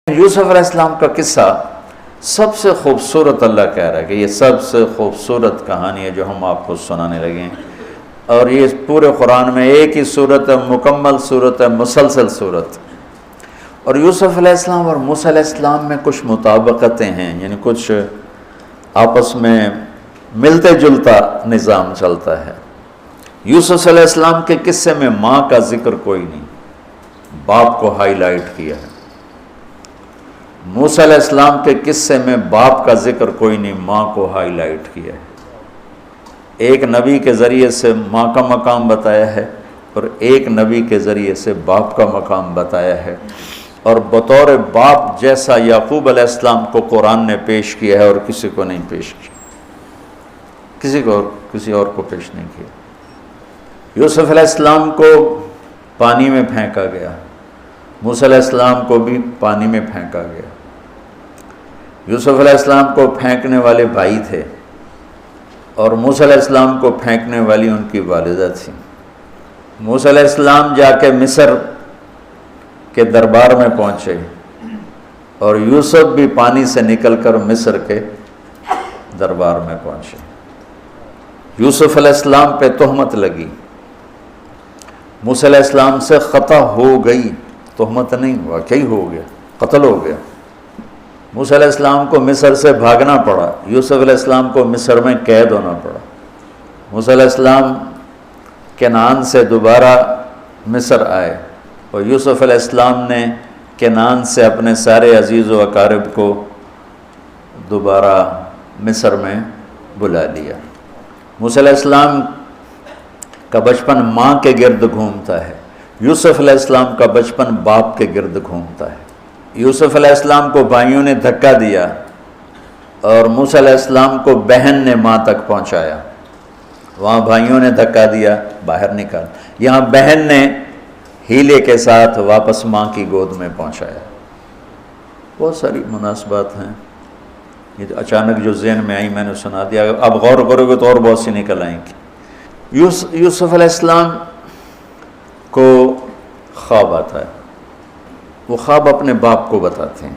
یوسف علیہ السلام کا قصہ سب سے خوبصورت اللہ کہہ رہا ہے کہ یہ سب سے خوبصورت کہانی ہے جو ہم آپ کو سنانے لگے ہیں، اور یہ پورے قرآن میں ایک ہی صورت ہے، مکمل صورت ہے، مسلسل صورت۔ اور یوسف علیہ السلام اور موسیٰ علیہ السلام میں کچھ مطابقتیں ہیں، یعنی کچھ آپس میں ملتے جلتا نظام چلتا ہے۔ یوسف علیہ السلام کے قصے میں ماں کا ذکر کوئی نہیں، باپ کو ہائی لائٹ کیا ہے۔ موسیٰ علیہ السلام کے قصے میں باپ کا ذکر کوئی نہیں، ماں کو ہائی لائٹ کیا ہے۔ ایک نبی کے ذریعے سے ماں کا مقام بتایا ہے اور ایک نبی کے ذریعے سے باپ کا مقام بتایا ہے، اور بطور باپ جیسا یعقوب علیہ السلام کو قرآن نے پیش کیا ہے اور کسی کو نہیں پیش کیا، کسی اور کو پیش نہیں کیا۔ یوسف علیہ السلام کو پانی میں پھینکا گیا، موسیٰ علیہ السلام کو بھی پانی میں پھینکا گیا۔ یوسف علیہ السلام کو پھینکنے والے بھائی تھے اور موسیٰ علیہ السلام کو پھینکنے والی ان کی والدہ تھی۔ موسیٰ علیہ السلام جا کے مصر کے دربار میں پہنچے اور یوسف بھی پانی سے نکل کر مصر کے دربار میں پہنچے۔ یوسف علیہ السلام پہ تہمت لگی، موسیٰ علیہ السلام سے خطا ہو گئی، تہمت نہیں، واقعی ہو گیا، قتل ہو گیا۔ موسیٰ علیہ السلام کو مصر سے بھاگنا پڑا، یوسف علیہ السلام کو مصر میں قید ہونا پڑا۔ موسیٰ علیہ السلام کنعان سے دوبارہ مصر آئے اور یوسف علیہ السلام نے کنعان سے اپنے سارے عزیز و اقارب کو دوبارہ مصر میں بلا لیا۔ موسیٰ علیہ السلام کا بچپن ماں کے گرد گھومتا ہے، یوسف علیہ السلام کا بچپن باپ کے گرد گھومتا ہے۔ یوسف علیہ السلام کو بھائیوں نے دھکا دیا اور موسیٰ علیہ السلام کو بہن نے ماں تک پہنچایا۔ وہاں بھائیوں نے دھکا دیا، باہر نکال، یہاں بہن نے ہیلے کے ساتھ واپس ماں کی گود میں پہنچایا۔ بہت ساری مناسبات ہیں، یہ اچانک جو ذہن میں آئی میں نے سنا دیا، اب غور کرو گے تو اور بہت سی نکل آئیں گی۔ یوسف علیہ السلام کو خواب آتا ہے، وہ خواب اپنے باپ کو بتاتے ہیں۔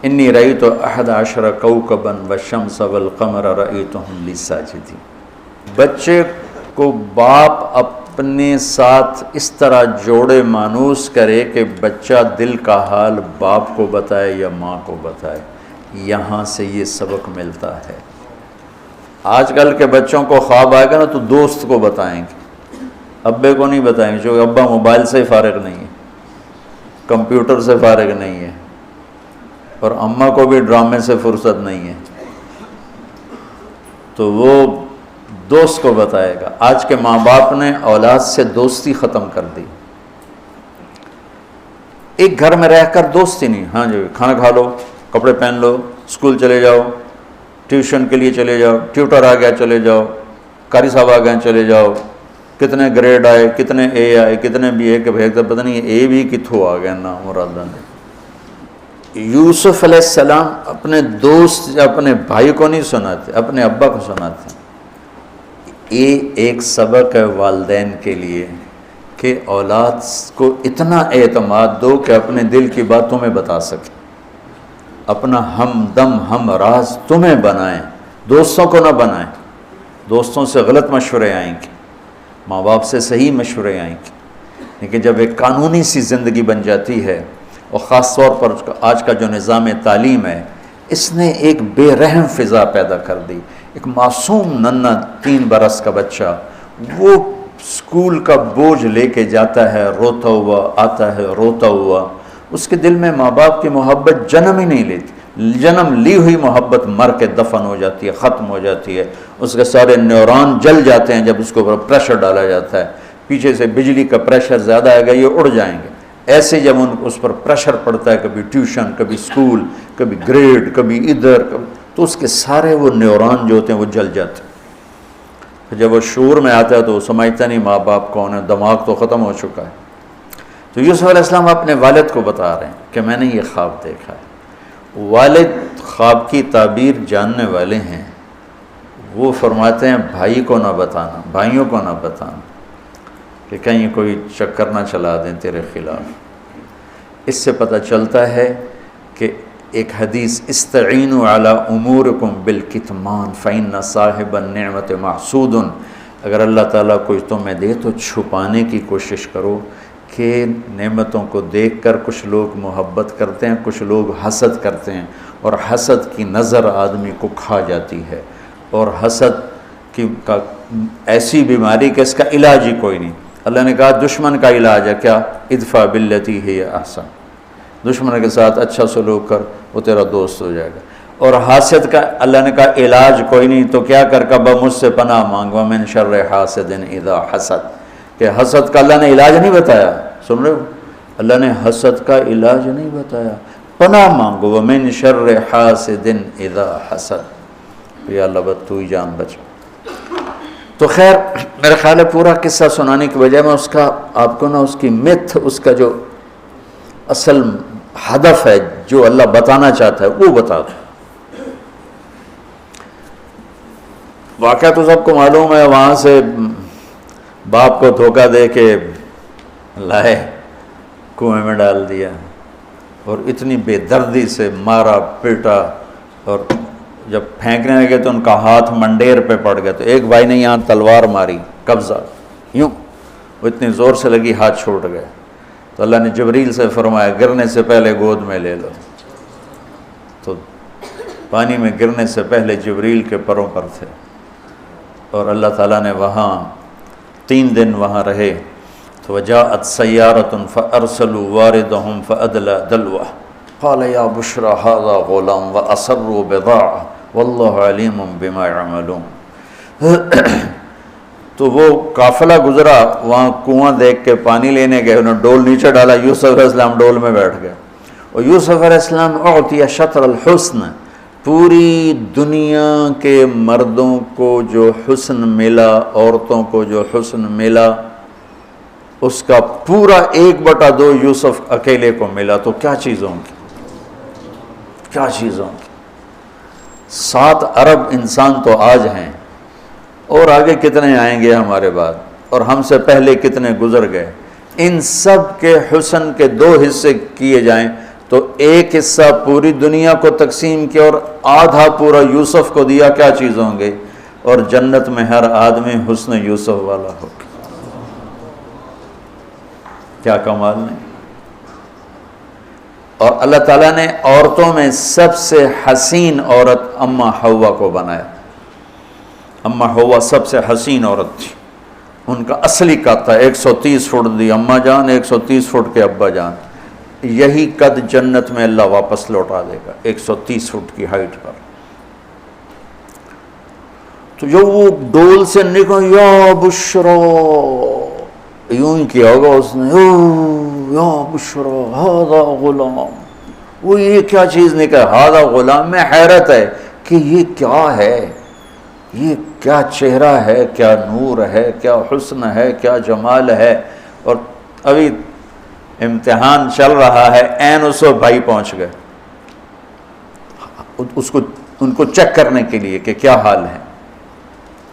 انی رأیت 11 کوكبا والشمس والقمر رأیتهم لی ساجدین۔ بچے کو باپ اپنے ساتھ اس طرح جوڑے مانوس کرے کہ بچہ دل کا حال باپ کو بتائے یا ماں کو بتائے، یہاں سے یہ سبق ملتا ہے۔ آج کل کے بچوں کو خواب آئے گا نا تو دوست کو بتائیں گے، ابے کو نہیں بتائیں گے، جو ابا موبائل سے فارغ نہیں ہے، کمپیوٹر سے فارغ نہیں ہے، اور اماں کو بھی ڈرامے سے فرصت نہیں ہے، تو وہ دوست کو بتائے گا۔ آج کے ماں باپ نے اولاد سے دوستی ختم کر دی، ایک گھر میں رہ کر دوستی نہیں، ہاں جی کھانا کھا لو، کپڑے پہن لو، اسکول چلے جاؤ، ٹیوشن کے لیے چلے جاؤ، ٹیوٹر آ گیا چلے جاؤ، قاری صاحب آ گئے چلے جاؤ، کتنے گریڈ آئے، کتنے اے آئے، کتنے بی اے کے بھیجتے پتہ نہیں اے بھی کتھوں آ گئے نا مرادہ نے۔ یوسف علیہ السلام اپنے دوست اپنے بھائی کو نہیں سناتے، اپنے ابا کو سناتے۔ یہ ایک سبق ہے والدین کے لیے کہ اولاد کو اتنا اعتماد دو کہ اپنے دل کی بات تمہیں بتا سکے، اپنا ہمدم ہم راز تمہیں بنائیں، دوستوں کو نہ بنائیں۔ دوستوں سے غلط مشورے آئیں گے، ماں باپ سے صحیح مشورے آئیں گے، لیکن جب ایک قانونی سی زندگی بن جاتی ہے، اور خاص طور پر آج کا جو نظام تعلیم ہے، اس نے ایک بے رحم فضا پیدا کر دی۔ ایک معصوم ننھا 3 برس کا بچہ وہ اسکول کا بوجھ لے کے جاتا ہے، روتا ہوا آتا ہے، روتا ہوا، اس کے دل میں ماں باپ کی محبت جنم ہی نہیں لیتی، جنم لی ہوئی محبت مر کے دفن ہو جاتی ہے، ختم ہو جاتی ہے، اس کے سارے نیورون جل جاتے ہیں جب اس کو پریشر ڈالا جاتا ہے، پیچھے سے بجلی کا پریشر زیادہ آئے گا یہ اڑ جائیں گے۔ ایسے جب اس پر پریشر پڑتا ہے، کبھی ٹیوشن، کبھی اسکول، کبھی گریڈ، کبھی ادھر، تو اس کے سارے وہ نیورون جو ہوتے ہیں وہ جل جاتے ہیں۔ جب وہ شعور میں آتا ہے تو وہ سمجھتا نہیں ماں باپ کون ہے، دماغ تو ختم ہو چکا ہے۔ تو یوسف علیہ السلام اپنے والد کو بتا رہے ہیں کہ میں نے یہ خواب دیکھا ہے۔ والد خواب کی تعبیر جاننے والے ہیں، وہ فرماتے ہیں بھائی کو نہ بتانا، بھائیوں کو نہ بتانا، کہ کہیں کوئی چکر نہ چلا دیں تیرے خلاف۔ اس سے پتہ چلتا ہے کہ ایک حدیث استعینوا علی امورکم بالکتمان فإن صاحب النعمت محسود، اگر اللہ تعالیٰ کچھ تمہیں دے تو چھپانے کی کوشش کرو، کہ نعمتوں کو دیکھ کر کچھ لوگ محبت کرتے ہیں، کچھ لوگ حسد کرتے ہیں، اور حسد کی نظر آدمی کو کھا جاتی ہے، اور حسد کا ایسی بیماری کہ اس کا علاج ہی کوئی نہیں۔ اللہ نے کہا دشمن کا علاج ہے کیا؟ ادفع باللتی ہی احسن، دشمن کے ساتھ اچھا سلوک کر، وہ تیرا دوست ہو جائے گا۔ اور حاسد کا اللہ نے کہا علاج کوئی نہیں، تو کیا کر کبا مجھ سے پناہ مانگو من شر حاسد اذا حسد، کہ حسد کا اللہ نے علاج نہیں بتایا، سن رہے ہو؟ اللہ نے حسد کا علاج نہیں بتایا، پناہ مانگو ومن شر حاسد اذا حسد، یا اللہ بس تو ہی جان بچا۔ تو خیر میرا خیال ہے پورا قصہ سنانے کی بجائے میں اس کا آپ کو نا اس کی متھ، اس کا جو اصل ہدف ہے جو اللہ بتانا چاہتا ہے وہ بتا دوں۔ واقعہ تو سب کو معلوم ہے، وہاں سے باپ کو دھوکہ دے کے لائے کنویں میں ڈال دیا، اور اتنی بے دردی سے مارا پیٹا، اور جب پھینکنے لگے تو ان کا ہاتھ منڈیر پہ پڑ گیا، تو ایک بھائی نے یہاں تلوار ماری قبضہ یوں، وہ اتنی زور سے لگی ہاتھ چھوٹ گئے، تو اللہ نے جبریل سے فرمایا گرنے سے پہلے گود میں لے لو، تو پانی میں گرنے سے پہلے جبریل کے پروں پر تھے، اور اللہ تعالیٰ نے وہاں 3 دن وہاں رہے۔ تو وجاءت سیارۃ فارسلوا واردہم فادلی دلوہ قال یا بشری ھذا غلام واسروا بضاعہ واللہ علیم بما یعملون۔ تو وہ قافلہ گزرا، وہاں کنواں دیکھ کے پانی لینے گئے، انہوں نے ڈول نیچے ڈالا، یوسف علیہ السلام ڈول میں بیٹھ گئے، اور یوسف علیہ السلام اعطی شطر الحسن، پوری دنیا کے مردوں کو جو حسن ملا، عورتوں کو جو حسن ملا، اس کا پورا 1/2 یوسف اکیلے کو ملا، تو کیا چیزوں کی، کیا چیزوں کی۔ 7 ارب انسان تو آج ہیں، اور آگے کتنے آئیں گے ہمارے بعد، اور ہم سے پہلے کتنے گزر گئے۔ ان سب کے حسن کے 2 حصے کیے جائیں تو ایک حصہ پوری دنیا کو تقسیم کیا اور آدھا پورا یوسف کو دیا، کیا چیز ہوں گے؟ اور جنت میں ہر آدمی حسن یوسف والا ہو، کیا کمال نہیں۔ اور اللہ تعالیٰ نے عورتوں میں سب سے حسین عورت اماں حوا کو بنایا۔ اماں حوا سب سے حسین عورت تھی، ان کا اصلی قد تھا 130 فٹ دی اماں جان، 130 فٹ کے ابا جان، یہی قد جنت میں اللہ واپس لوٹا دے گا 130 فٹ کی ہائٹ پر۔ تو جو وہ ڈول سے نکل یا بشرا، یوں ہی کیا ہوگا اس نے، یا بشرا ھذا غلام، وہ یہ کیا چیز نکل، ھذا غلام، میں حیرت ہے کہ یہ کیا ہے، یہ کیا چہرہ ہے، کیا نور ہے، کیا حسن ہے، کیا جمال ہے۔ اور ابھی امتحان چل رہا ہے، عین اس وقت بھائی پہنچ گئے ان کو چیک کرنے کے لیے کہ کیا حال ہے۔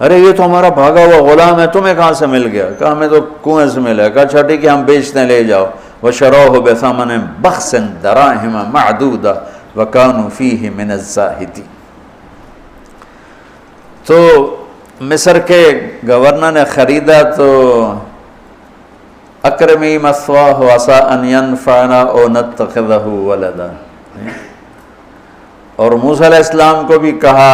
ارے یہ تو ہمارا بھاگا ہوا غلام ہے، تمہیں کہاں سے مل گیا؟ کہا ہمیں تو کنویں سے ملا۔ کہا اچھا ٹھیک ہے ہم بیچتے ہیں، لے جاؤ۔ وَشَرَوْهُ بِثَمَنٍ بَخْسٍ دَرَاهِمَ مَعْدُودَةٍ وَكَانُوا فِيهِ مِنَ الزَّاهِدِينَ۔ تو مصر کے گورنر نے خریدا تو اکرمی مثواہ وعسیٰ ان ینفعنا او نتخذہ ولدا، اور موسیٰ علیہ السلام کو بھی کہا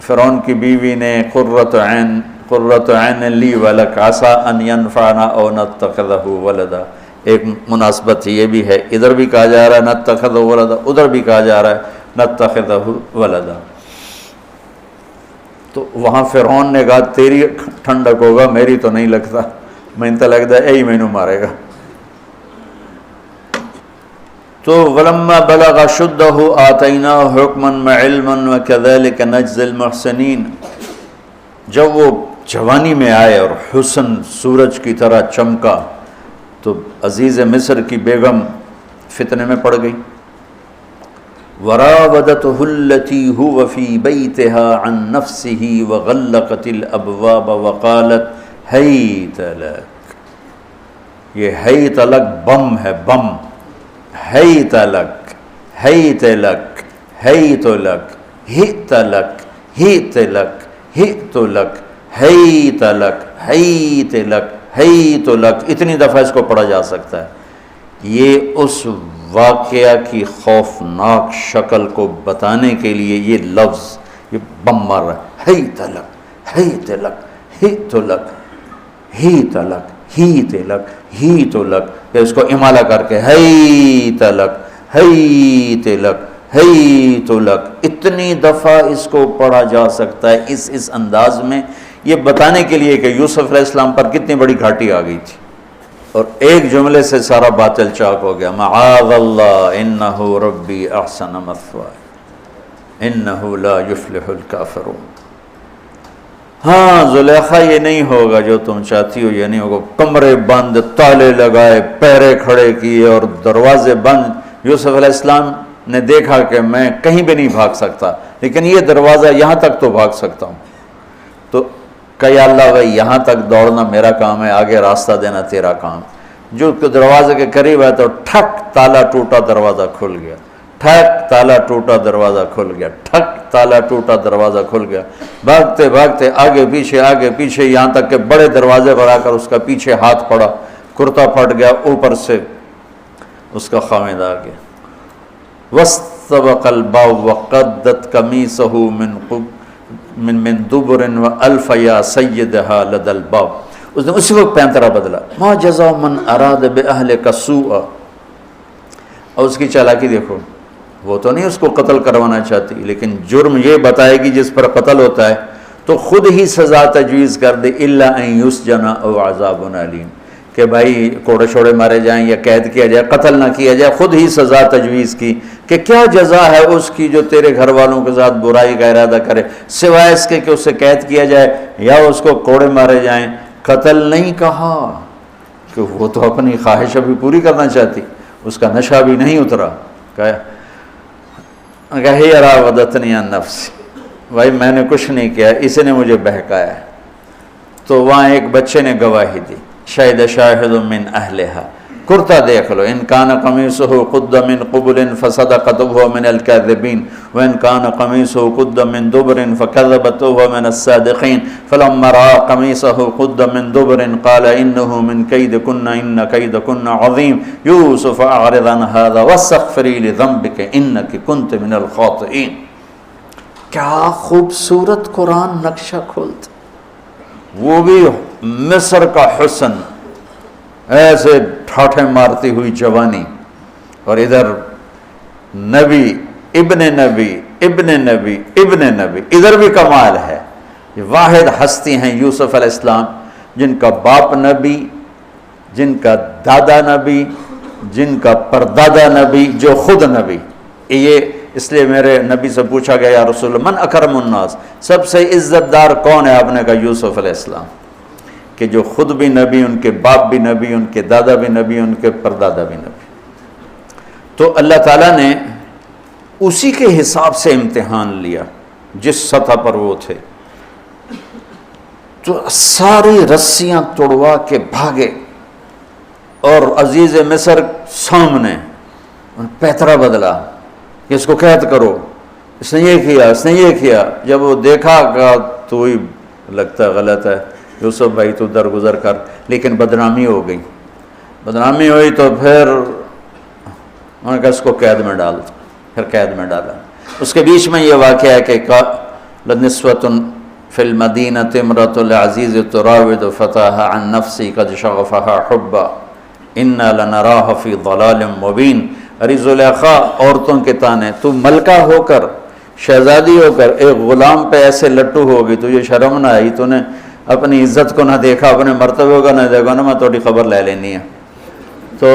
فرعون کی بیوی نے قرۃ عین لی ولک عسیٰ ان ینفعنا او نتخذہ ولدا۔ ایک مناسبت یہ بھی ہے، ادھر بھی کہا جا رہا ہے نتخذہ ولدا، ادھر بھی کہا جا رہا ہے نتخذہ ولدا۔ تو وہاں فرعون نے کہا تیری ٹھنڈک ہوگا، میری تو نہیں لگتا، میں تو لگتا ہے یہی مینوں مارے گا۔ تو وَلَمَّا بَلَغَ شُدَّهُ آتَيْنَاهُ حُكْمًا وَعِلْمًا وَكَذَلِكَ نَجْزِي الْمُحْسِنِينَ۔ جب وہ جوانی میں آئے اور حسن سورج کی طرح چمکا تو عزیز مصر کی بیگم فتنے میں پڑ گئی۔ وراودته التي هو في بيتها عن نفسه وغلقت الابواب وقالت هيت لك، یہ ہیت لک بم ہے، بم حیت لک حیت لک حیت لک ہت لک ہت لک ہت لک حیت لک حیت لک حیت لک، اتنی دفعہ اس کو پڑھا جا سکتا ہے۔ یہ اس واقعہ کی خوفناک شکل کو بتانے کے لیے یہ لفظ یہ بم مار رہا ہے، حیت لک حیت لک ہت لک ہت لک ہت لک ہت لک، کہ اس کو امالہ کر کے حیت لک حیت لک حیت لک، اتنی دفعہ اس کو پڑھا جا سکتا ہے اس انداز میں، یہ بتانے کے لیے کہ یوسف علیہ السلام پر کتنی بڑی گھاٹی آ گئی تھی، اور ایک جملے سے سارا باطل چاک ہو گیا، معاذ اللہ انہ ربی احسن مثوایا انہ لا یفلح الکافرون۔ ہاں زلیخا یہ نہیں ہوگا جو تم چاہتی ہو، یہ نہیں ہوگا، کمرے بند، تالے لگائے، پہرے کھڑے کیے اور دروازے بند۔ یوسف علیہ السلام نے دیکھا کہ میں کہیں بھی نہیں بھاگ سکتا، لیکن یہ دروازہ یہاں تک تو بھاگ سکتا ہوں، تو کہ یا اللہ بھائی یہاں تک دوڑنا میرا کام ہے، آگے راستہ دینا تیرا کام۔ جو دروازے کے قریب ہے تو ٹھک تالا ٹوٹا دروازہ کھل گیا، ٹھک تالا ٹوٹا دروازہ کھل گیا، ٹھک تالا ٹوٹا دروازہ کھل گیا، بھاگتے بھاگتے آگے پیچھے یہاں تک کہ بڑے دروازے پر آ کر اس کا پیچھے ہاتھ پڑا، کرتا پھٹ گیا، اوپر سے اس کا خامد آ گیا۔ وَاسْتَبَقَ الْبَابُ وَقَدَّتْ قَمِيصَهُ من دبر وَأَلْفَ يَا سَيِّدَهَا لَدَى الْبَابِ، اس نے اسی وقت پینترا بدلا، مَا جَزَاءُ مَنْ أَرَادَ بِأَهْلِكَ سُوءًا، اور اس کی چالاکی دیکھو، وہ تو نہیں اس کو قتل کروانا چاہتی، لیکن جرم یہ بتائے گی جس پر قتل ہوتا ہے تو خود ہی سزا تجویز کر دے، إِلَّا أَن يُسْجَنَ أَوْ عَذَابٌ أَلِيمٌ، کہ بھائی کوڑے شوڑے مارے جائیں یا قید کیا جائے، قتل نہ کیا جائے، خود ہی سزا تجویز کی کہ کیا جزا ہے اس کی جو تیرے گھر والوں کے ساتھ برائی کا ارادہ کرے، سوائے اس کے کہ اسے قید کیا جائے یا اس کو کوڑے مارے جائیں۔ قتل نہیں کہا کہ وہ تو اپنی خواہش ابھی پوری کرنا چاہتی، اس کا نشہ بھی نہیں اترا، کہا ہی راودتنی عن نفسی، بھائی میں نے کچھ نہیں کیا، اس نے مجھے بہکایا۔ تو وہاں ایک بچے نے گواہی دی، شاہد شاہد من اہلہا، کرتا دیکھ لو، ان کان قمیصہ قد من قبل فصدقت وهو من الكاذبین وان کان قمیصہ قد من دبر فکذبت وهو من الصادقین فلما رأى قمیصہ قد من دبر قال انه من کیدکن ان کیدکن عظیم یوسف اعرض عن هذا واستغفری لذنبک انک کنت من الخاطئین۔ کیا خوبصورت قرآن نقشہ کھولتا، وہ بھی مصر کا حسن، ایسے ٹھاٹھے مارتی ہوئی جوانی، اور ادھر نبی ابن نبی ابن نبی ابن نبی، ادھر بھی کمال ہے۔ یہ واحد ہستی ہیں یوسف علیہ السلام، جن کا باپ نبی، جن کا دادا نبی، جن کا پردادا نبی، جو خود نبی۔ یہ اس لیے میرے نبی سے پوچھا گیا یا رسول اللہ من اکرم الناس، سب سے عزت دار کون ہے؟ آپ نے کہا یوسف علیہ السلام، کہ جو خود بھی نبی، ان کے باپ بھی نبی، ان کے دادا بھی نبی، ان کے پردادا بھی نبی۔ تو اللہ تعالیٰ نے اسی کے حساب سے امتحان لیا جس سطح پر وہ تھے، تو ساری رسیاں توڑوا کے بھاگے، اور عزیز مصر سامنے پیترا بدلا کہ اس کو قید کرو، اس نے یہ کیا، اس نے یہ کیا۔ جب وہ دیکھا کہ تو ہی لگتا ہے غلط ہے، یوسف بھائی تو درگزر کر، لیکن بدنامی ہو گئی، بدنامی ہوئی تو پھر انہوں نے کہا اس کو قید میں ڈال دو، پھر قید میں ڈالا۔ اس کے بیچ میں یہ واقعہ ہے کہ لنسوة فی المدینۃ امرأۃ العزیز تراود فتاها عن نفسی قد شغفها حبا انا لنراها فی ضلال مبین۔ ارے زلیخا، عورتوں کے تانے، تو ملکہ ہو کر، شہزادی ہو کر ایک غلام پہ ایسے لٹو ہوگی، تو یہ شرم نہ آئی؟ تو نے اپنی عزت کو نہ دیکھا، اپنے مرتبے کو نہ دیکھا، نہ میں تھوڑی خبر لے لینی ہے۔ تو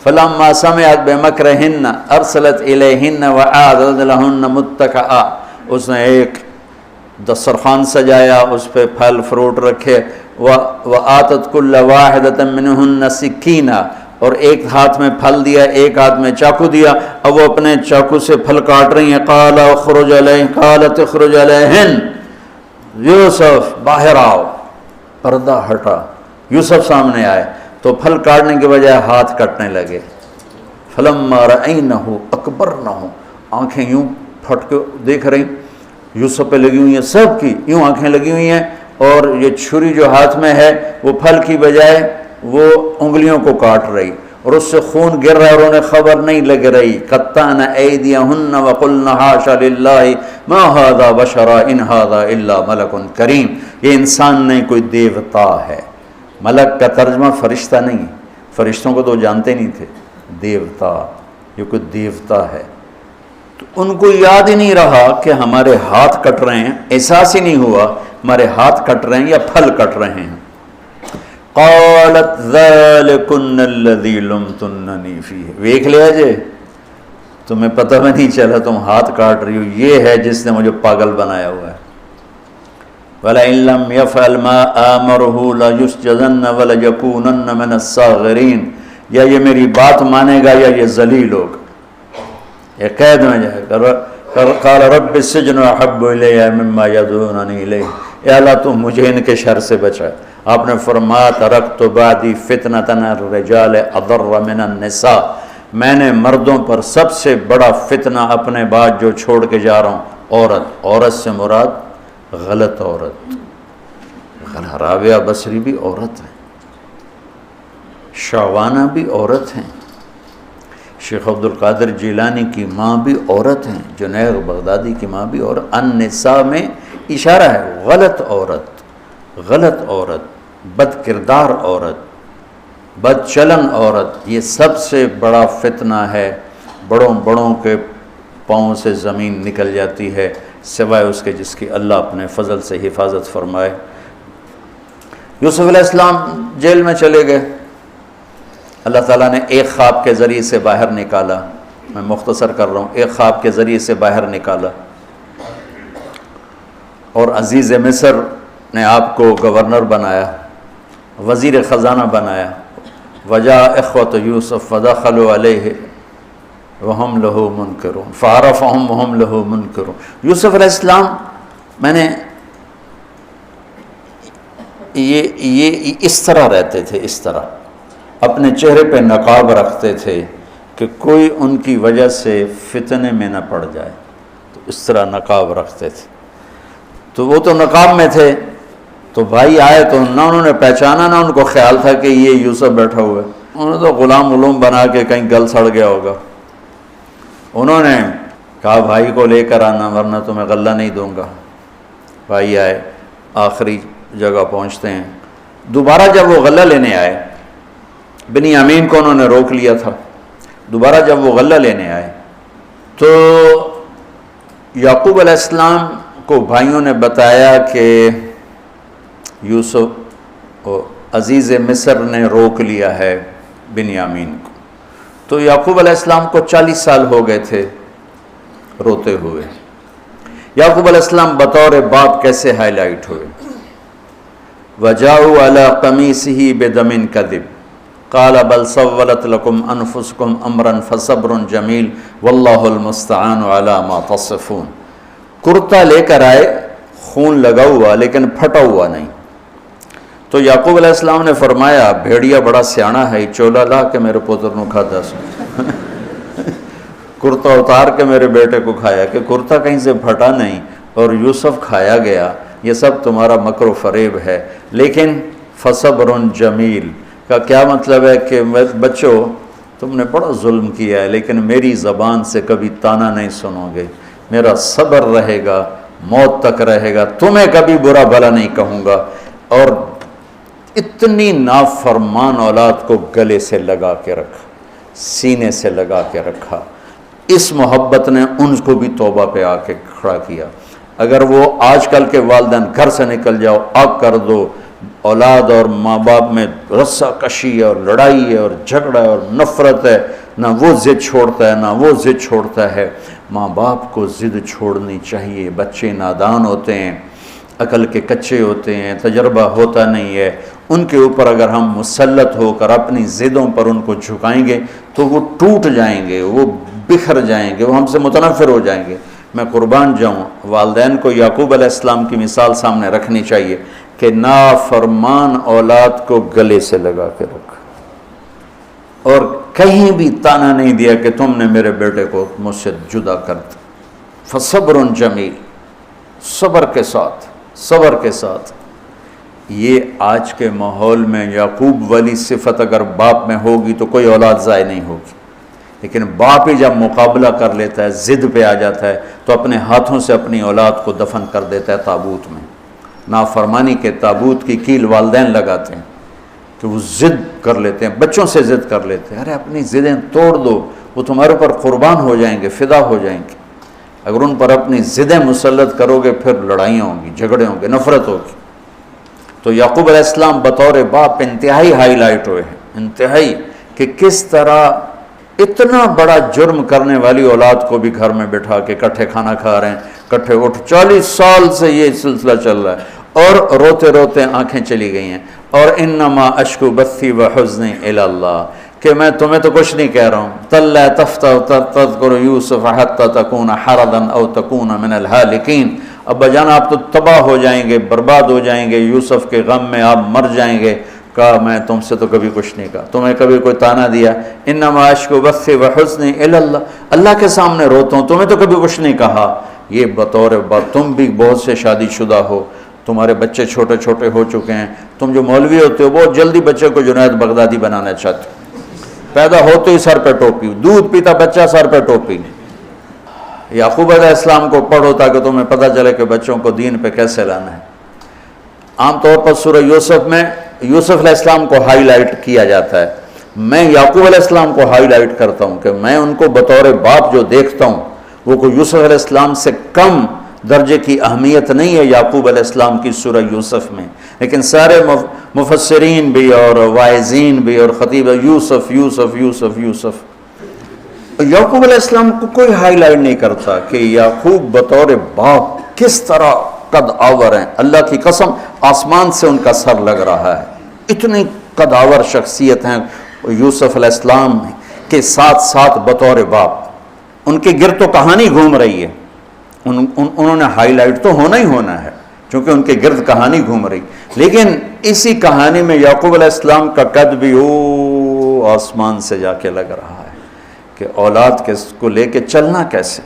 فلما سمعت بمکرہن ارسلت الیہن واعدت لہن متکئا، اس نے ایک دسترخوان سجایا، اس پہ پھل فروٹ رکھے، وآتت کل واحدۃ منہن سکینہ، اور ایک ہاتھ میں پھل دیا، ایک ہاتھ میں چاقو دیا، اب وہ اپنے چاقو سے پھل کاٹ رہی ہیں۔ قال اخرج علیہن، قالت اخرج علیہن، یوسف باہر آؤ۔ پردہ ہٹا، یوسف سامنے آئے تو پھل کاٹنے کے بجائے ہاتھ کٹنے لگے۔ فلما رأینہ اکبرنہ، آنکھیں یوں پھٹ کے دیکھ رہی یوسف پہ لگی ہوئی ہیں، سب کی یوں آنکھیں لگی ہوئی ہیں، اور یہ چھری جو ہاتھ میں ہے وہ پھل کی بجائے وہ انگلیوں کو کاٹ رہی، اور اس سے خون گر رہا ہے اور انہیں خبر نہیں لگ رہی۔ قطعن ایدیہن وقلن حاش للہ ما ھذا بشرا ان ھذا الا ملک کریم، یہ انسان نہیں، کوئی دیوتا ہے۔ ملک کا ترجمہ فرشتہ نہیں، فرشتوں کو تو جانتے نہیں تھے، دیوتا، یہ کوئی دیوتا ہے۔ تو ان کو یاد ہی نہیں رہا کہ ہمارے ہاتھ کٹ رہے ہیں، احساس ہی نہیں ہوا ہمارے ہاتھ کٹ رہے ہیں یا پھل کٹ رہے ہیں۔ قالت ذالکن الذی لمتننی فیہ، ویکھ لیا جے تمہیں پتہ بھی نہیں چلا تم ہاتھ کاٹ رہی ہو، یہ ہے جس نے مجھے پاگل بنایا ہوا ہے۔ وَلَئِن لَّمْ يَفْعَلْ مَا آمَرُهُ لَيُسْجَنَّ وَلَيَكُونَنَّ مِنَ الصَّاغِرِينَ، یا یہ میری بات مانے گا یا یہ ذلیل ہوگا، یہ قید میں جائے گا۔ قال رب السجن احب الی مما یدعوننی الیہ، اے اللہ تو مجھے ان کے شر سے بچا۔ آپ نے فرمایا ترکت بعدی فتنۃ الرجال اضر من النساء، میں نے مردوں پر سب سے بڑا فتنہ اپنے بعد جو چھوڑ کے جا رہا ہوں عورت۔ عورت سے مراد غلط عورت، رابعہ بصری بھی عورت ہے، شعوانہ بھی عورت ہیں، شیخ عبد القادر جیلانی کی ماں بھی عورت ہیں، جنید بغدادی کی ماں بھی عورت۔ النساء میں اشارہ ہے غلط عورت، غلط عورت، بد کردار عورت، بد چلن عورت، یہ سب سے بڑا فتنہ ہے۔ بڑوں بڑوں کے پاؤں سے زمین نکل جاتی ہے سوائے اس کے جس کی اللہ اپنے فضل سے حفاظت فرمائے۔ یوسف علیہ السلام جیل میں چلے گئے، اللہ تعالیٰ نے ایک خواب کے ذریعے سے باہر نکالا، میں مختصر کر رہا ہوں، ایک خواب کے ذریعے سے باہر نکالا، اور عزیز مصر نے آپ کو گورنر بنایا، وزیر خزانہ بنایا۔ وجاء اخوۃ یوسف فدخلوا علیہ وہم لہ منکرون فعرفہم وہم لہ منکرون۔ یوسف علیہ السلام، میں نے یہ اس طرح رہتے تھے، اس طرح اپنے چہرے پہ نقاب رکھتے تھے کہ کوئی ان کی وجہ سے فتنے میں نہ پڑ جائے، تو اس طرح نقاب رکھتے تھے۔ تو وہ تو نقاب میں تھے، تو بھائی آئے تو نہ انہوں نے پہچانا، نہ ان کو خیال تھا کہ یہ یوسف بیٹھا ہوا ہے، انہوں نے تو غلام علوم بنا کے کہیں گل سڑ گیا ہوگا۔ انہوں نے کہا بھائی کو لے کر آنا ورنہ تمہیں غلہ نہیں دوں گا۔ بھائی آئے، آخری جگہ پہنچتے ہیں، دوبارہ جب وہ غلہ لینے آئے، بنیامین کو انہوں نے روک لیا تھا، دوبارہ جب وہ غلہ لینے آئے تو یعقوب علیہ السلام کو بھائیوں نے بتایا کہ یوسف عزیز مصر نے روک لیا ہے بنیامین کو۔ تو یعقوب علیہ السلام کو 40 سال ہو گئے تھے روتے ہوئے۔ یعقوب علیہ السلام بطور باپ کیسے ہائی لائٹ ہوئے؟ وَجَاءُوا عَلَىٰ قَمِيصِهِ بِدَمٍ كَذِبٍ قال بل سولت لكم انفسكم امرا فصبر جمیل واللہ المستعان علی ما تصفون۔ کرتا لے کر آئے، خون لگا ہوا لیکن پھٹا ہوا نہیں۔ تو یعقوب علیہ السلام نے فرمایا بھیڑیا بڑا سیانا ہے، چولا لا کے میرے پوتر نو کھا دس کرتا اتار کے میرے بیٹے کو کھایا، کہ کرتا کہیں سے پھٹا نہیں اور یوسف کھایا گیا، یہ سب تمہارا مکر و فریب ہے۔ لیکن فصبر جمیل کا کیا مطلب ہے کہ بچوں تم نے بڑا ظلم کیا ہے لیکن میری زبان سے کبھی تانا نہیں سنو گے، میرا صبر رہے گا، موت تک رہے گا، تمہیں کبھی برا بھلا نہیں کہوں گا۔ اور اتنی نافرمان اولاد کو گلے سے لگا کے رکھا، سینے سے لگا کے رکھا، اس محبت نے ان کو بھی توبہ پہ آ کے کھڑا کیا۔ اگر وہ آج کل کے والدین گھر سے نکل جاؤ، آگ کر دو، اولاد اور ماں باپ میں رسہ کشی ہے اور لڑائی ہے اور جھگڑا ہے اور نفرت ہے، نہ وہ ضد چھوڑتا ہے نہ وہ ضد چھوڑتا ہے۔ ماں باپ کو ضد چھوڑنی چاہیے، بچے نادان ہوتے ہیں، عقل کے کچے ہوتے ہیں، تجربہ ہوتا نہیں ہے، ان کے اوپر اگر ہم مسلط ہو کر اپنی ضدوں پر ان کو جھکائیں گے تو وہ ٹوٹ جائیں گے، وہ بکھر جائیں گے، وہ ہم سے متنفر ہو جائیں گے۔ میں قربان جاؤں، والدین کو یعقوب علیہ السلام کی مثال سامنے رکھنی چاہیے کہ نافرمان اولاد کو گلے سے لگا کے رکھا اور کہیں بھی تانا نہیں دیا کہ تم نے میرے بیٹے کو مجھ سے جدا کر دیا۔ فصبر جمیل، صبر کے ساتھ۔ یہ آج کے ماحول میں یعقوب والی صفت اگر باپ میں ہوگی تو کوئی اولاد ضائع نہیں ہوگی، لیکن باپ ہی جب مقابلہ کر لیتا ہے، ضد پہ آ جاتا ہے، تو اپنے ہاتھوں سے اپنی اولاد کو دفن کر دیتا ہے تابوت میں۔ نافرمانی کے تابوت کی کیل والدین لگاتے ہیں کہ وہ ضد کر لیتے ہیں، بچوں سے ضد کر لیتے ہیں، ارے اپنی ضدیں توڑ دو، وہ تمہارے اوپر قربان ہو جائیں گے، فدا ہو جائیں گے۔ اگر ان پر اپنی ضدیں مسلط کرو گے پھر لڑائیاں ہوں گی، جھگڑے ہوں گے، نفرت ہوگی۔ تو یعقوب علیہ السلام بطور باپ انتہائی ہائی لائٹ ہوئے ہیں، انتہائی، کہ کس طرح اتنا بڑا جرم کرنے والی اولاد کو بھی گھر میں بٹھا کے کٹھے کھانا کھا رہے ہیں، کٹھے اٹھ، 40 سال سے یہ سلسلہ چل رہا ہے، اور روتے روتے آنکھیں چلی گئی ہیں۔ اور انما اشکو بثی وحزنی الی اللہ، کہ میں تمہیں تو کچھ نہیں کہہ رہا ہوں، تَلَّا تَفْتَوْ تَذْكُرُ يُوسُفَ حَتَّى تَكُونَ حَرَضًا أَوْ تَكُونَ مِنَ الْهَالِكِينَ۔ ابا جان آپ تو تباہ ہو جائیں گے، برباد ہو جائیں گے، یوسف کے غم میں آپ مر جائیں گے۔ کہا میں تم سے تو کبھی کچھ نہیں کہا، تمہیں کبھی کوئی تانا دیا؟ انما اشکو بثی وحزنی الی اللہ، اللہ کے سامنے روتا ہوں، تمہیں تو کبھی کچھ نہیں کہا۔ یہ بطور باپ، تم بھی بہت سے شادی شدہ ہو، تمہارے بچے چھوٹے چھوٹے ہو چکے ہیں، تم جو مولوی ہوتے ہو بہت جلدی بچے کو جنید بغدادی بنانا چاہتے ہو، پیدا ہوتے ہی سر پہ ٹوپی، دودھ پیتا بچہ سر پہ ٹوپی۔ یعقوب علیہ السلام کو پڑھو تاکہ تمہیں پتہ چلے کہ بچوں کو دین پہ کیسے لانا ہے۔ عام طور پر سورہ یوسف میں یوسف علیہ السلام کو ہائی لائٹ کیا جاتا ہے، میں یعقوب علیہ السلام کو ہائی لائٹ کرتا ہوں کہ میں ان کو بطور باپ جو دیکھتا ہوں وہ کوئی یوسف علیہ السلام سے کم درجے کی اہمیت نہیں ہے یعقوب علیہ السلام کی سورہ یوسف میں، لیکن سارے مفسرین بھی اور واعظین بھی اور خطیب یوسف یوسف یوسف یوسف، یعقوب علیہ السلام کو کوئی ہائی لائٹ نہیں کرتا کہ یعقوب بطور باپ کس طرح قد آور ہیں۔ اللہ کی قسم آسمان سے ان کا سر لگ رہا ہے، اتنی قد آور شخصیت ہیں یوسف علیہ السلام کے ساتھ ساتھ بطور باپ۔ ان کے گرد تو کہانی گھوم رہی ہے، انہوں نے ہائی لائٹ تو ہونا ہی ہونا ہے چونکہ ان کے گرد کہانی گھوم رہی، لیکن اسی کہانی میں یعقوب علیہ السلام کا قد بھی آسمان سے جا کے لگ رہا ہے کہ اولاد کو لے کے چلنا کیسے،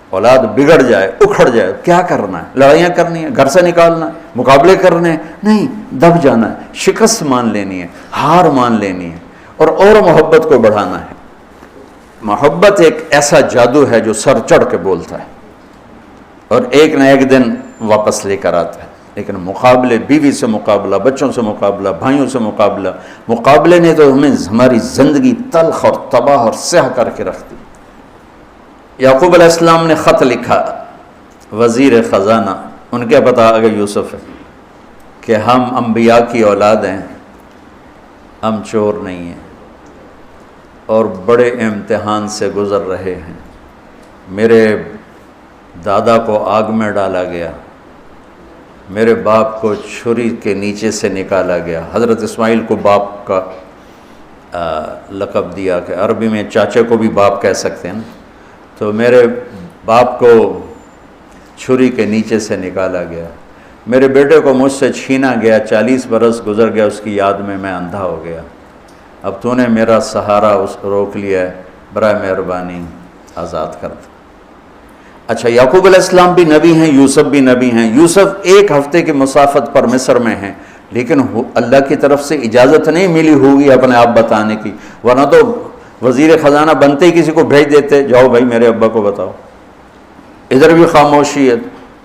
اولاد بگڑ جائے، اکھڑ جائے، کیا کرنا ہے؟ لڑائیاں کرنی ہے، گھر سے نکالنا ہے، مقابلے کرنے ہیں؟ نہیں، دب جانا ہے، شکست مان لینی ہے، ہار مان لینی ہے، اور محبت کو بڑھانا ہے۔ محبت ایک ایسا جادو ہے جو سر چڑھ کے بولتا ہے اور ایک نہ ایک دن واپس لے کر آتا ہے، لیکن مقابلے، بیوی سے مقابلہ، بچوں سے مقابلہ، بھائیوں سے مقابلہ، مقابلے نے تو ہمیں ہماری زندگی تلخ اور تباہ اور سیاہ کر کے رکھ دی۔ یعقوب علیہ السلام نے خط لکھا وزیر خزانہ، ان کے پتہ اگر یوسف ہے، کہ ہم انبیاء کی اولاد ہیں، ہم چور نہیں ہیں اور بڑے امتحان سے گزر رہے ہیں۔ میرے دادا کو آگ میں ڈالا گیا، میرے باپ کو چھری کے نیچے سے نکالا گیا۔ حضرت اسماعیل کو باپ کا لقب دیا کہ عربی میں چاچے کو بھی باپ کہہ سکتے ہیں نا، تو میرے باپ کو چھری کے نیچے سے نکالا گیا، میرے بیٹے کو مجھ سے چھینا گیا، 40 برس گزر گیا، اس کی یاد میں اندھا ہو گیا، اب تو نے میرا سہارا روک لیا ہے، برائے مہربانی آزاد کر دو۔ اچھا، یعقوب علیہ السلام بھی نبی ہیں، یوسف بھی نبی ہیں۔ یوسف 1 ہفتے کی مسافت پر مصر میں ہیں، لیکن اللہ کی طرف سے اجازت نہیں ملی ہوگی اپنے آپ بتانے کی، ورنہ تو وزیر خزانہ بنتے ہی کسی کو بھیج دیتے، جاؤ بھائی میرے ابا کو بتاؤ۔ ادھر بھی خاموشی ہے،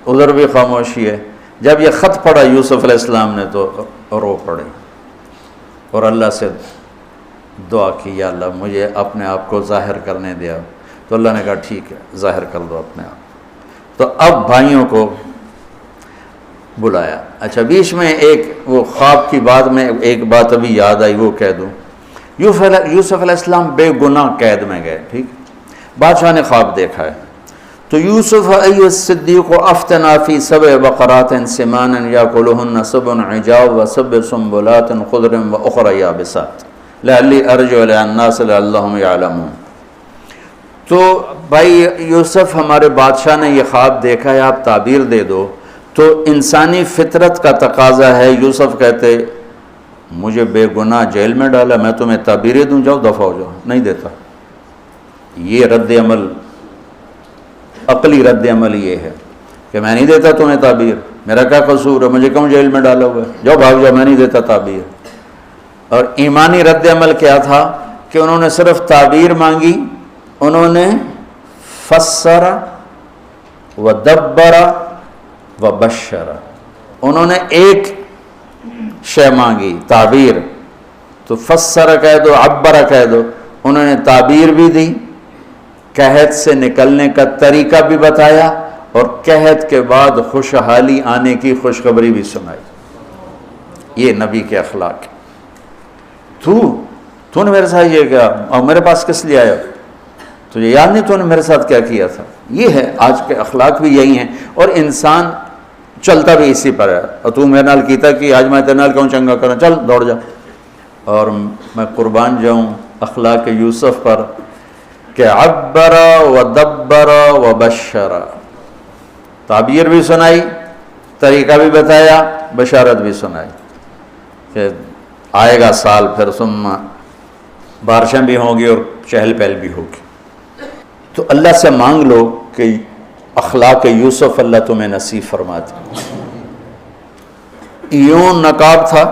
ادھر بھی خاموشی ہے۔ جب یہ خط پڑھا یوسف علیہ السلام نے تو رو پڑے اور اللہ سے دعا کی، یا اللہ مجھے اپنے آپ کو ظاہر کرنے دیا۔ تو اللہ نے کہا ٹھیک ہے، ظاہر کر دو اپنے آپ۔ تو اب بھائیوں کو بلایا۔ اچھا، بیچ میں ایک وہ خواب کی بات میں ایک بات ابھی یاد آئی، وہ کہہ دوں۔ یوسف علیہ السلام بے گناہ قید میں گئے، ٹھیک، بادشاہ نے خواب دیکھا ہے، تو یوسف ایھا الصدیق افتنا فی 7 بقرات سمان یاکلہن 7 عجاف و7 سنبلات خضر واخر یابسات لعلی ارجع الی الناس لعلہم یعلمون۔ تو بھائی یوسف، ہمارے بادشاہ نے یہ خواب دیکھا ہے، آپ تعبیر دے دو۔ تو انسانی فطرت کا تقاضا ہے، یوسف کہتے مجھے بے گناہ جیل میں ڈالا، میں تمہیں تعبیریں دوں، جاؤ دفع ہو جاؤ، نہیں دیتا۔ یہ رد عمل، عقلی رد عمل یہ ہے کہ میں نہیں دیتا تمہیں تعبیر، میرا کیا قصور ہے، مجھے کیوں جیل میں ڈالا ہوا ہے، جاؤ بھاگ جاؤ، میں نہیں دیتا تعبیر۔ اور ایمانی رد عمل کیا تھا کہ انہوں نے صرف تعبیر مانگی، انہوں نے فسر و دبر و بشر، انہوں نے ایک شے مانگی تعبیر، تو فسر کہہ دو، عبر کہہ دو، انہوں نے تعبیر بھی دی، قحط سے نکلنے کا طریقہ بھی بتایا، اور قحط کے بعد خوشحالی آنے کی خوشخبری بھی سنائی۔ یہ نبی کے اخلاق۔ تو نے میرے ساتھ یہ کیا، اور میرے پاس کس لیے آیا، تجھے یاد نہیں تو نے میرے ساتھ کیا کیا تھا؟ یہ ہے آج کے اخلاق بھی یہی ہیں، اور انسان چلتا بھی اسی پر ہے۔ اور تو میرے نال کیتا کہ آج میں تیرے نال کیوں چنگا کروں، چل دوڑ جا۔ اور میں قربان جاؤں اخلاق یوسف پر کہ عبر و دبر و بشر، تعبیر بھی سنائی، طریقہ بھی بتایا، بشارت بھی سنائی کہ آئے گا سال پھر ثم بارشیں بھی ہوں گی اور چہل پہل بھی ہوگی۔ تو اللہ سے مانگ لو کہ اخلاق یوسف اللہ تمہیں نصیب فرما دے۔ یوں نقاب تھا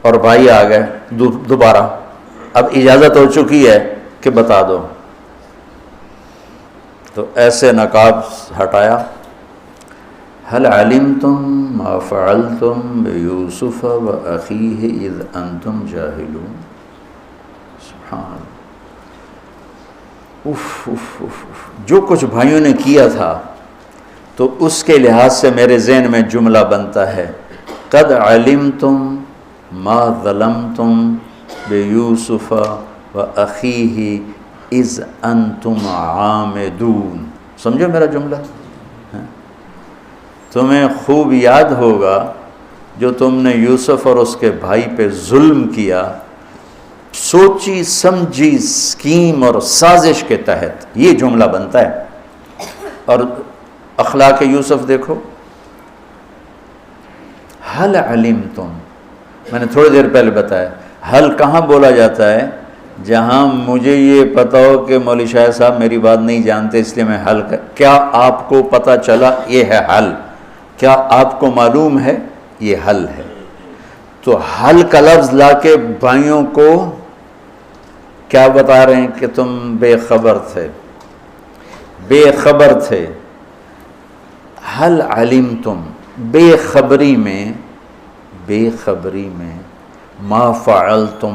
اور بھائی آ گئے دوبارہ، اب اجازت ہو چکی ہے کہ بتا دو، تو ایسے نقاب ہٹایا، هل علمتم ما فعلتم بيوسف وأخيه إذ أنتم جاهلون۔ سبحان اللہ، جو کچھ بھائیوں نے کیا تھا تو اس کے لحاظ سے میرے ذہن میں جملہ بنتا ہے، قد علمتم ما ظلمتم بیوسف وأخیہ اذ انتم عامدون۔ سمجھو میرا جملہ؟ تمہیں خوب یاد ہوگا جو تم نے یوسف اور اس کے بھائی پہ ظلم کیا، سوچی سمجھی اسکیم اور سازش کے تحت، یہ جملہ بنتا ہے۔ اور اخلاق یوسف دیکھو، حل علمتم، میں نے تھوڑی دیر پہلے بتایا، حل کہاں بولا جاتا ہے؟ جہاں مجھے یہ پتا ہو کہ مولوی شاہ صاحب میری بات نہیں جانتے اس لیے میں حل کیا آپ کو پتا چلا؟ یہ ہے حل۔ کیا آپ کو معلوم ہے؟ یہ حل ہے۔ تو حل کا لفظ لا کے بھائیوں کو کیا بتا رہے ہیں کہ تم بے خبر تھے، بے خبر تھے۔ حل علمتم، بے خبری میں ما فعلتم،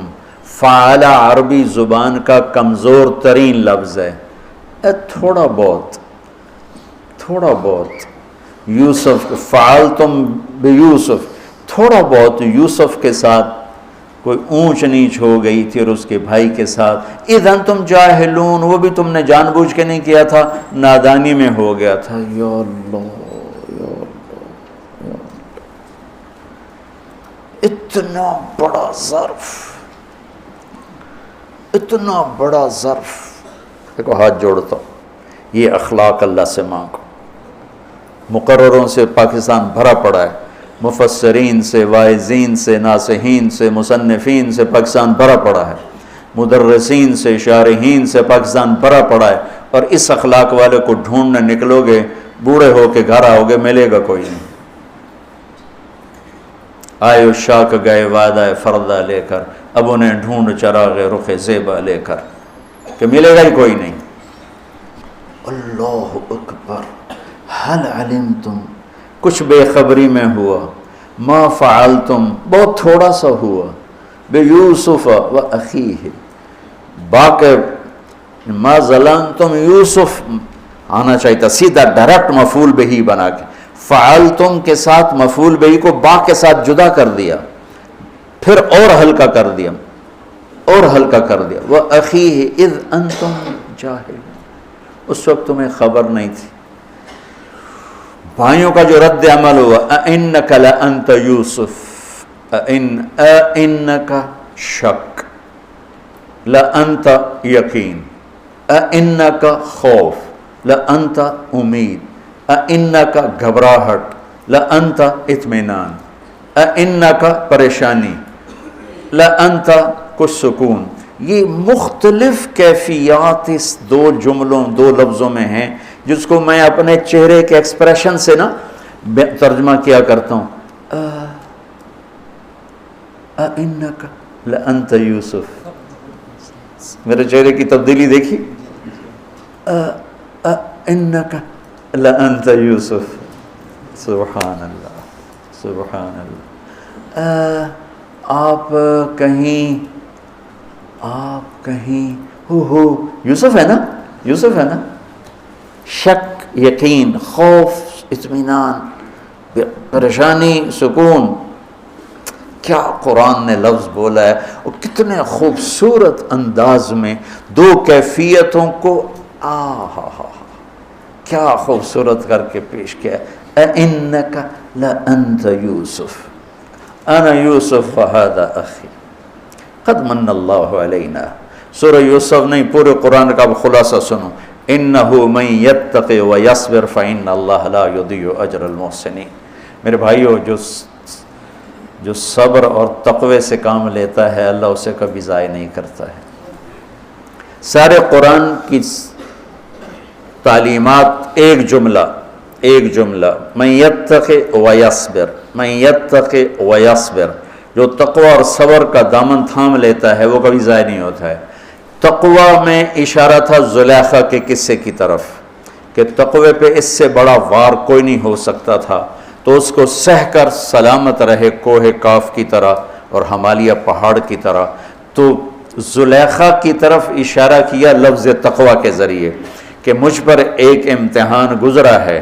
فعل عربی زبان کا کمزور ترین لفظ ہے، تھوڑا بہت یوسف، فعلتم بیوسف، تھوڑا بہت یوسف کے ساتھ کوئی اونچ نیچ ہو گئی تھی اور اس کے بھائی کے ساتھ، اذ انتم جاہلون، وہ بھی تم نے جان بوجھ کے نہیں کیا تھا، نادانی میں ہو گیا تھا۔ یا اللہ، یا اللہ، یا اللہ، اتنا بڑا ظرف، اتنا بڑا ظرف۔ دیکھو ہاتھ جوڑتا ہوں، یہ اخلاق اللہ سے مانگو۔ مقرروں سے پاکستان بھرا پڑا ہے، مفسرین سے، واعظین سے، ناصحین سے، مصنفین سے پاکستان بھرا پڑا ہے، مدرسین سے، شارحین سے پاکستان بھرا پڑا ہے، اور اس اخلاق والے کو ڈھونڈنے نکلو گے، بوڑھے ہو کے گھر آؤ گے، ملے گا کوئی نہیں۔ آئے اشاک گئے وعدہ فردہ لے کر، اب انہیں ڈھونڈ چراغ رخ زیبا لے کر، کہ ملے گا ہی کوئی نہیں۔ اللہ اکبر، حل علمتم، کچھ بے خبری میں ہوا، ما فعلتم، بہت تھوڑا سا ہوا، بیوسف و اخیہ، باقی ما ظلمتم، یوسف آنا چاہیے تھا سیدھا ڈائریکٹ مفعول بہی بنا کے، فعلتم کے ساتھ مفعول بہی کو با کے ساتھ جدا کر دیا، پھر اور ہلکا کر دیا، وَأَخِيهِ إِذْ أَنْتُمْ جَاهِلُونَ، اس وقت تمہیں خبر نہیں تھی۔ بھائیوں کا جو رد عمل ہوا، أَإِنَّكَ لَأَنْتَ يُوسف، أَإِنَّكَ شک، لَأَنْتَ یقین، أَإِنَّكَ خوف، لَأَنْتَ امید، أَإِنَّكَ گھبراہٹ، لَأَنْتَ اطمینان، اِنَّکَ پریشانی، لَأَنْتَ کچھ سکون. یہ مختلف کیفیات اس دو جملوں دو لفظوں میں ہیں جس کو میں اپنے چہرے کے ایکسپریشن سے نا ترجمہ کیا کرتا ہوں. اِنَّکَ لَأَنْتَ یوسف، میرے چہرے کی تبدیلی دیکھی. اِنَّکَ لَأَنْتَ یوسف. سبحان اللہ سبحان اللہ. آپ کہیں ہو یوسف ہے نا، یوسف ہے نا. شک، یقین، خوف، اطمینان، پریشانی، سکون. کیا قرآن نے لفظ بولا ہے اور کتنے خوبصورت انداز میں دو کیفیتوں کو کیا خوبصورت کر کے پیش کیا. اِنَّکَ لَأَنْتَ یوسف اَنَا یوسف وَهَذَا أَخِي قَدْ مَنَّ اللَّهُ عَلَيْنَا. سورہ یوسف نہیں، پورے قرآن کا خلاصہ سنو. إِنَّهُ مَن يَتَّقِ وَيَصْبِرْ فَإِنَّ اللَّهَ لَا يُضِيعُ أَجْرَ الْمُحْسِنِينَ. میرے بھائیو، جو صبر اور تقوی سے کام لیتا ہے اللہ اسے کبھی ضائع نہیں کرتا ہے. سارے قرآن کی تعلیمات ایک جملہ من یتق ویصبر، من یتق ویصبر. جو تقوی اور صبر کا دامن تھام لیتا ہے وہ کبھی ضائع نہیں ہوتا ہے. تقوی میں اشارہ تھا زلیخا کے قصے کی طرف کہ تقوی پہ اس سے بڑا وار کوئی نہیں ہو سکتا تھا، تو اس کو سہ کر سلامت رہے کوہ کاف کی طرح اور ہمالیہ پہاڑ کی طرح. تو زلیخا کی طرف اشارہ کیا لفظ تقوی کے ذریعے کہ مجھ پر ایک امتحان گزرا ہے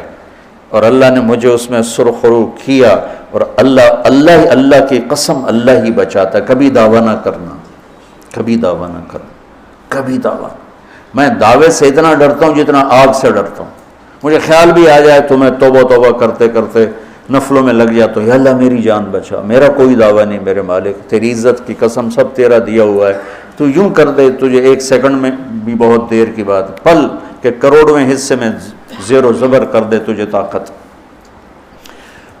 اور اللہ نے مجھے اس میں سرخرو کیا، اور اللہ کی قسم اللہ ہی بچاتا. کبھی دعویٰ نہ کرنا، کبھی دعویٰ نہ کرنا، کبھی دعویٰ. میں دعوے سے اتنا ڈرتا ہوں جتنا آگ سے ڈرتا ہوں. مجھے خیال بھی آ جائے تو میں توبہ کرتے کرتے نفلوں میں لگ جاتا ہوں، یا اللہ میری جان بچا، میرا کوئی دعویٰ نہیں میرے مالک، تیری عزت کی قسم سب تیرا دیا ہوا ہے، تو یوں کر دے تجھے ایک سیکنڈ میں بھی بہت دیر کی بات، پل کہ کروڑویں حصے میں زیر و زبر کر دے تجھے طاقت.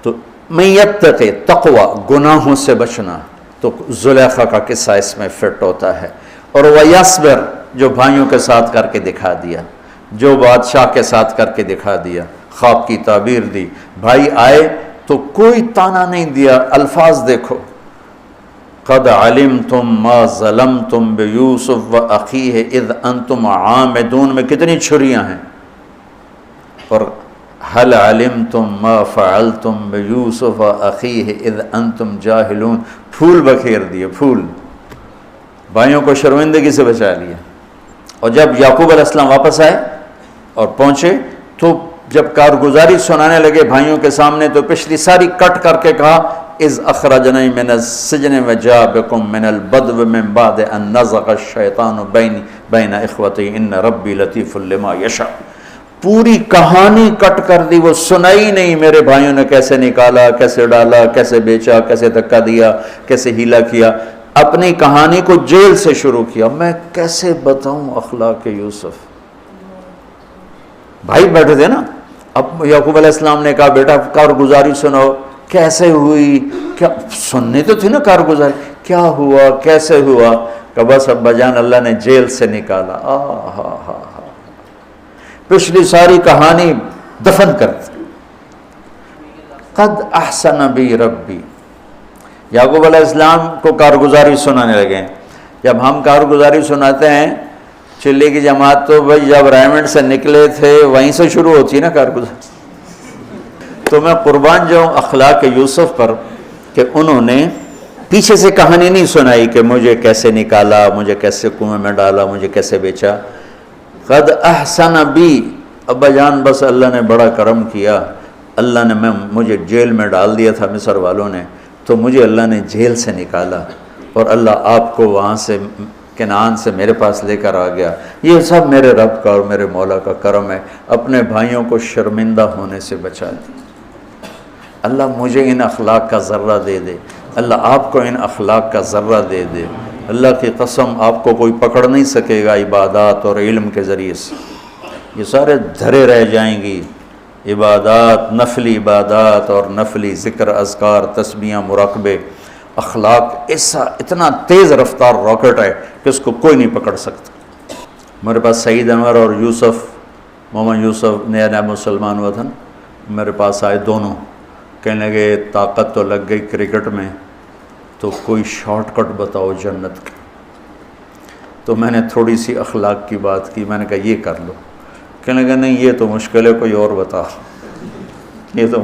تو من یتق تقوی، گناہوں سے بچنا، تو زلیخا کا قصہ اس میں فٹ ہوتا ہے. اور ویصبر، جو بھائیوں کے ساتھ کر کے دکھا دیا، جو بادشاہ کے ساتھ کر کے دکھا دیا، خواب کی تعبیر دی. بھائی آئے تو کوئی تانا نہیں دیا، الفاظ دیکھو. قد علمتم ما ظلمتم بیوسف واخیہ اذ انتم عامدون میں کتنی چھریاں ہیں. اور هل علمتم ما فعلتم بیوسف واخیہ اذ انتم جاہلون، پھول بکھیر دیے، پھول. بھائیوں کو شرمندگی سے بچا لیا. اور جب یعقوب علیہ السلام واپس آئے اور پہنچے تو جب کارگزاری سنانے لگے بھائیوں کے سامنے تو پچھلی ساری کٹ کر کے کہا اذ اخرجنی من السجن وجاء بکم من البدو من بعد ان نزغ الشیطان بین اخوتی ان ربی لطیف لما یشاء. پوری کہانی کٹ کر دی، وہ سنائی نہیں میرے بھائیوں نے کیسے نکالا، کیسے ڈالا، کیسے بیچا، کیسے دھکا دیا، کیسے ہیلا کیا. اپنی کہانی کو جیل سے شروع کیا. میں کیسے بتاؤں اخلاق یوسف. بھائی بیٹھے تھے نا، اب یعقوب علیہ السلام نے کہا بیٹا کارگزاری سناؤ، کیسے ہوئی، کیا سننی تو تھی نا کارگزاری، کیا ہوا کیسے ہوا. کہ بس ابا جان اللہ نے جیل سے نکالا. پچھلی ساری کہانی دفن کر دی. قد احسن بی ربی. یعقوب علیہ السلام کو کارگزاری سنانے لگے. جب ہم کارگزاری سناتے ہیں چلی کی جماعت تو بھائی جب ریمنڈ سے نکلے تھے وہیں سے شروع ہوتی ہے نا کارگزاری. تو میں قربان جاؤں اخلاق یوسف پر کہ انہوں نے پیچھے سے کہانی نہیں سنائی کہ مجھے کیسے نکالا، مجھے کیسے کنویں میں ڈالا، مجھے کیسے بیچا. قد احسن بی، ابا جان بس اللہ نے بڑا کرم کیا، اللہ نے مجھے جیل میں ڈال دیا تھا مصر والوں نے، تو مجھے اللہ نے جیل سے نکالا اور اللہ آپ کو وہاں سے کنعان سے میرے پاس لے کر آ گیا. یہ سب میرے رب کا اور میرے مولا کا کرم ہے. اپنے بھائیوں کو شرمندہ ہونے سے بچا دی. اللہ مجھے ان اخلاق کا ذرہ دے دے، اللہ آپ کو ان اخلاق کا ذرہ دے دے. اللہ کی قسم آپ کو کوئی پکڑ نہیں سکے گا عبادات اور علم کے ذریعے سے. یہ سارے دھرے رہ جائیں گی، عبادات، نفلی عبادات اور نفلی ذکر، اذکار، تسبیحاں، مراقبے، اخلاق ایسا اتنا تیز رفتار راکٹ ہے کہ اس کو کوئی نہیں پکڑ سکتا۔ میرے پاس سعید انور اور یوسف، محمد یوسف نیا نیا مسلمان ہوا تھا نا، میرے پاس آئے دونوں، کہنے لگے طاقت تو لگ گئی کرکٹ میں، تو کوئی شارٹ کٹ بتاؤ جنت کا۔ تو میں نے تھوڑی سی اخلاق کی بات کی، میں نے کہا یہ کر لو، کہنے لگا نہیں یہ تو مشکل ہے، کوئی اور بتا، یہ تو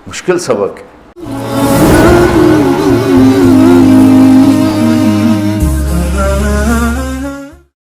مشکل سبق ہے۔